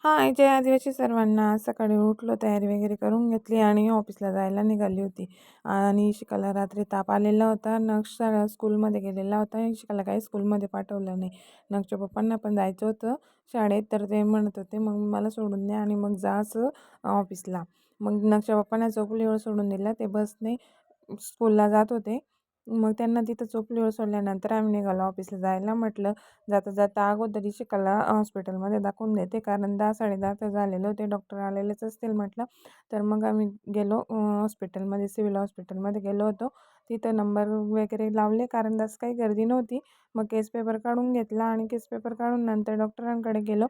हां, जय आदिवासी सर्वांना. सकाळी उठलो, तयारी वगैरे करून घेतली आणि ऑफिसला जायला निघाली होती. आणि इशिकाला रात्री ताप आलेला होता. नक्षला स्कूलमध्ये गेलेला होता. इशिकाला काही स्कूलमध्ये पाठवलं नाही. नक्षच्या पप्पांना पण जायचं होतं शाळेत, तर ते म्हणत होते, "मग मला सोडून द्या आणि मग जा असं ऑफिसला." मग नक्षच्या पप्पांना चोपलीवर सोडून दिलं. ते बसने स्कूलला जात होते. मग त्यांना तिथं चोपलीवर सोडल्यानंतर आम्ही निघालो ऑफिसला जायला. म्हटलं जाता जाता अगोदर इशिकाला हॉस्पिटलमध्ये दाखवून देते, कारण 10-10:30 तर झालेले होते. डॉक्टर आलेलेच असतील म्हटलं. तर मग आम्ही गेलो हॉस्पिटलमध्ये, सिव्हिल हॉस्पिटलमध्ये गेलो होतो. तिथं नंबर वगैरे लावले, कारण जास्त काही गर्दी नव्हती. मग केस पेपर काढून घेतला आणि केस पेपर काढून नंतर डॉक्टरांकडे गेलो.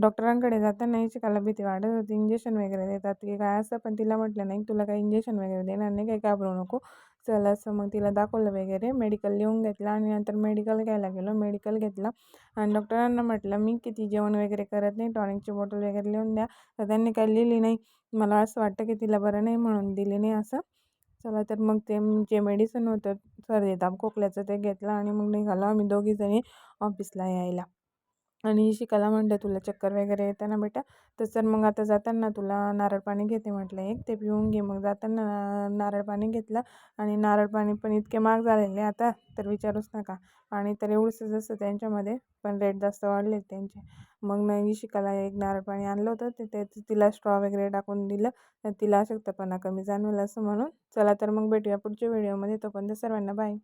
डॉक्टरांकडे जाताना इशिकाला भीती वाटत होती. इंजेक्शन वगैरे देतात की काय असं, पण तिला म्हटलं, "नाही, तुला काही इंजेक्शन वगैरे देणार नाही, काही घाबरू नको, चल." असं मग तिला दाखवलं वगैरे, मेडिकल लिहून घेतला आणि नंतर मेडिकल घ्यायला गेलो. मेडिकल घेतला आणि डॉक्टरांना म्हटलं, "मी किती जेवण वगैरे करत नाही, टॉनिकची बॉटल वगैरे लिहून द्या." तर त्यांनी काही लिहिली नाही. मला असं वाटतं की तिला बरं नाही म्हणून दिली नाही असं. चला तर मग ते जे मेडिसिन होतं सर्दी ताप खोकल्याचं ते घेतलं आणि मग निघालो आम्ही दोघीजणी ऑफिसला यायला. आणि शिकायला म्हटलं, "तुला चक्कर वगैरे येते ना बेटा, तर सर मग आता जाताना तुला नारळ पाणी घेते म्हटलं एक, ते पिऊन घे." मग जाताना नारळ पाणी घेतलं आणि नारळ पाणी पण इतके महाग झालेले आता, तर विचारूच नका. पाणी तर एवढंसंच असतं त्यांच्यामध्ये, पण रेट जास्त वाढले त्यांचे. मग नाही शिकायला एक नारळ पाणी आणलं होतं, ते ते तिला स्ट्रॉ वगैरे टाकून दिलं, तर तिला अशक्तपणा कमी जाणवेल असं म्हणून. चला तर मग भेटूया पुढच्या व्हिडिओमध्ये. तोपर्यंत सर्वांना बाय.